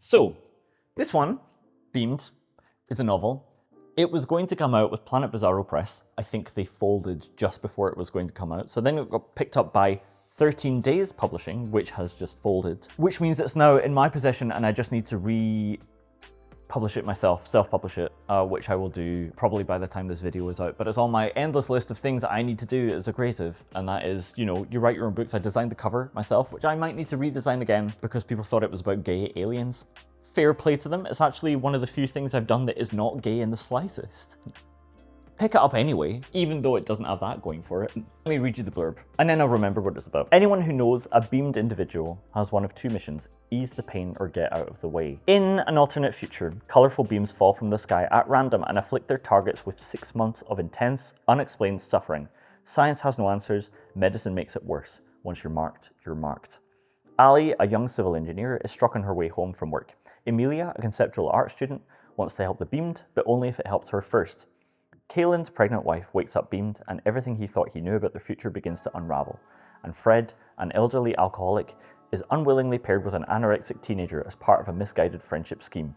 So, this one, Beamed, is a novel. It was going to come out with Planet Bizarro Press. I think they folded just before it was going to come out. So then it got picked up by 13 Days Publishing, which has just folded. Which means it's now in my possession and I just need to republish it myself, self-publish it, which I will do probably by the time this video is out. But it's on my endless list of things that I need to do as a creative. And that is, you know, you write your own books. I designed the cover myself, which I might need to redesign again because people thought it was about gay aliens. Fair play to them. It's actually one of the few things I've done that is not gay in the slightest. Pick it up anyway, even though it doesn't have that going for it. Let me read you the blurb, and then I'll remember what it's about. Anyone who knows a beamed individual has one of two missions: ease the pain or get out of the way. In an alternate future, colourful beams fall from the sky at random and afflict their targets with 6 months of intense, unexplained suffering. Science has no answers, medicine makes it worse. Once you're marked, you're marked. Ali, a young civil engineer, is struck on her way home from work. Emilia, a conceptual art student, wants to help the beamed, but only if it helped her first. Kaelyn's pregnant wife wakes up beamed, and everything he thought he knew about their future begins to unravel. And Fred, an elderly alcoholic, is unwillingly paired with an anorexic teenager as part of a misguided friendship scheme.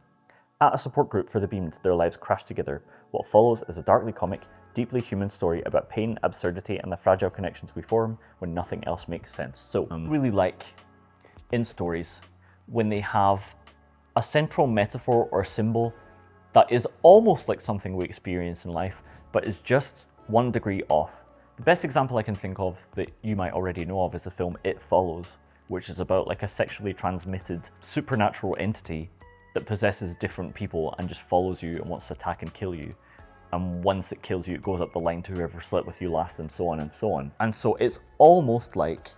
At a support group for the beamed, their lives crash together. What follows is a darkly comic, deeply human story about pain, absurdity, and the fragile connections we form when nothing else makes sense. So, I really like in stories when they have a central metaphor or symbol that is almost like something we experience in life, but is just 1 degree off. The best example I can think of that you might already know of is the film It Follows, which is about like a sexually transmitted supernatural entity that possesses different people and just follows you and wants to attack and kill you. And once it kills you, it goes up the line to whoever slept with you last, and so on and so on. And so it's almost like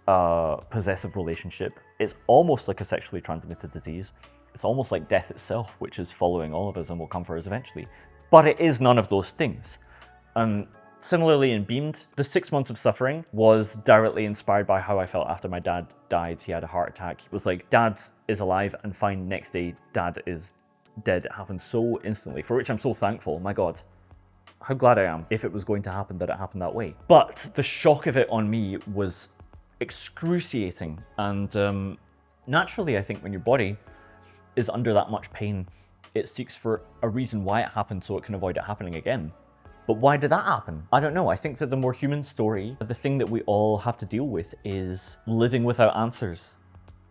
a possessive relationship. It's almost like a sexually transmitted disease. It's almost like death itself, which is following all of us and will come for us eventually. But it is none of those things. Similarly in Beamed, the 6 months of suffering was directly inspired by how I felt after my dad died. He had a heart attack. It was like, Dad is alive and fine. Next day, Dad is dead. It happened so instantly, for which I'm so thankful. My God, how glad I am if it was going to happen that it happened that way. But the shock of it on me was excruciating. And naturally, I think when your body is under that much pain, it seeks for a reason why it happened so it can avoid it happening again. But why did that happen? I don't know. I think that the more human story, the thing that we all have to deal with is living without answers.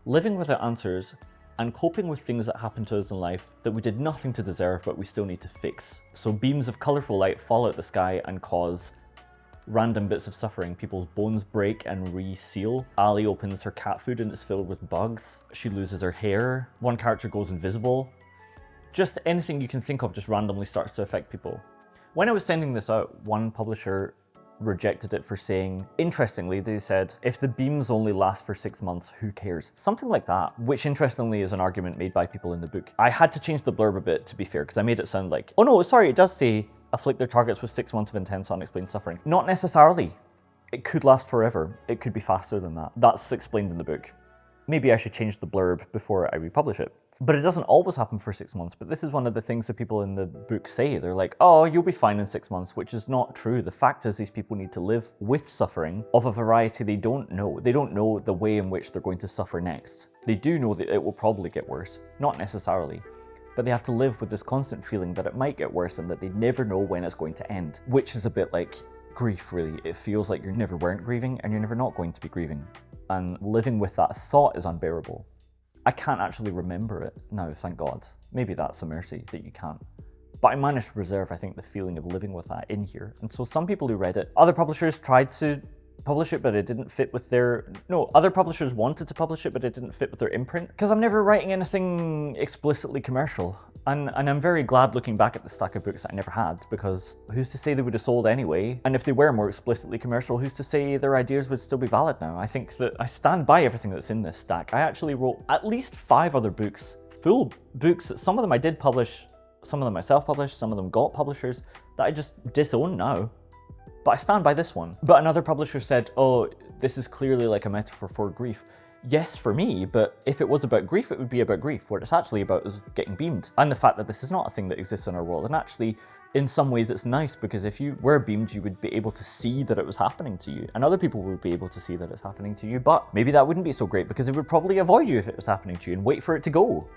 Living without answers and coping with things that happen to us in life that we did nothing to deserve but we still need to fix. So beams of colourful light fall out the sky and cause random bits of suffering. People's bones break and reseal. Ali opens her cat food and it's filled with bugs. She loses her hair. One character goes invisible. Just anything you can think of just randomly starts to affect people. When I was sending this out, one publisher rejected it for saying, interestingly, they said, if the beams only last for 6 months, who cares? Something like that, which interestingly is an argument made by people in the book. I had to change the blurb a bit, to be fair, because I made it sound like, oh no, sorry, it does say afflict their targets with 6 months of intense unexplained suffering. Not necessarily. It could last forever. It could be faster than that. That's explained in the book. Maybe I should change the blurb before I republish it. But it doesn't always happen for 6 months. But this is one of the things that people in the book say. They're like, oh, you'll be fine in 6 months, which is not true. The fact is these people need to live with suffering of a variety they don't know. They don't know the way in which they're going to suffer next. They do know that it will probably get worse. Not necessarily. But they have to live with this constant feeling that it might get worse and that they never know when it's going to end, which is a bit like grief, really. It feels like you never weren't grieving and you're never not going to be grieving. And living with that thought is unbearable. I can't actually remember it now, thank God. Maybe that's a mercy that you can't. But I managed to reserve, I think, the feeling of living with that in here. And so some people who read it, other publishers tried to publish it, but it didn't fit with their... No, other publishers wanted to publish it, but it didn't fit with their imprint. Because I'm never writing anything explicitly commercial. And I'm very glad looking back at the stack of books that I never had, because who's to say they would have sold anyway? And if they were more explicitly commercial, who's to say their ideas would still be valid now? I think that I stand by everything that's in this stack. I actually wrote at least 5 other books, full books. Some of them I did publish, some of them I self-published, some of them got publishers that I just disown now. But I stand by this one. But another publisher said, oh, this is clearly like a metaphor for grief. Yes, for me, but if it was about grief, it would be about grief. What it's actually about is getting beamed. And the fact that this is not a thing that exists in our world. And actually, in some ways, it's nice because if you were beamed, you would be able to see that it was happening to you. And other people would be able to see that it's happening to you. But maybe that wouldn't be so great because it would probably avoid you if it was happening to you and wait for it to go.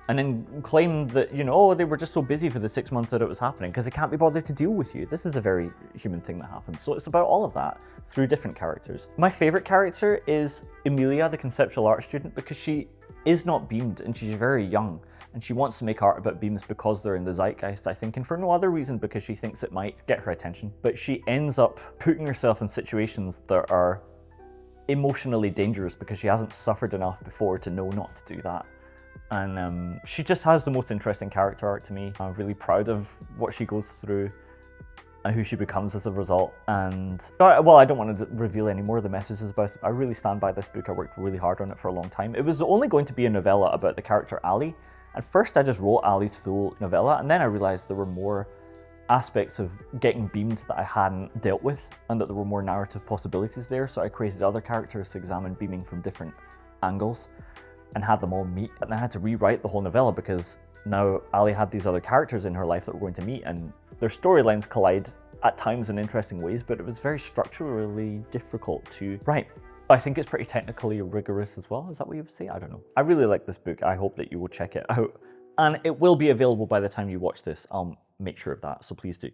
and then claim that, you know, oh, they were just so busy for the 6 months that it was happening because they can't be bothered to deal with you. This is a very human thing that happens. So it's about all of that through different characters. My favorite character is Emilia, the conceptual art student, because she is not beamed and she's very young. And she wants to make art about beams because they're in the zeitgeist, I think, and for no other reason because she thinks it might get her attention. But she ends up putting herself in situations that are emotionally dangerous because she hasn't suffered enough before to know not to do that. And she just has the most interesting character arc to me. I'm really proud of what she goes through and who she becomes as a result. And, well, I don't want to reveal any more of the messages about it. I really stand by this book. I worked really hard on it for a long time. It was only going to be a novella about the character Ali. At first, I just wrote Ali's full novella, and then I realized there were more aspects of getting beamed that I hadn't dealt with, and that there were more narrative possibilities there, so I created other characters to examine beaming from different angles and had them all meet. And I had to rewrite the whole novella because now Ali had these other characters in her life that were going to meet, and their storylines collide at times in interesting ways, but it was very structurally difficult to write. I think it's pretty technically rigorous as well. Is that what you would say? I don't know. I really like this book. I hope that you will check it out. And it will be available by the time you watch this. I'll make sure of that, so please do.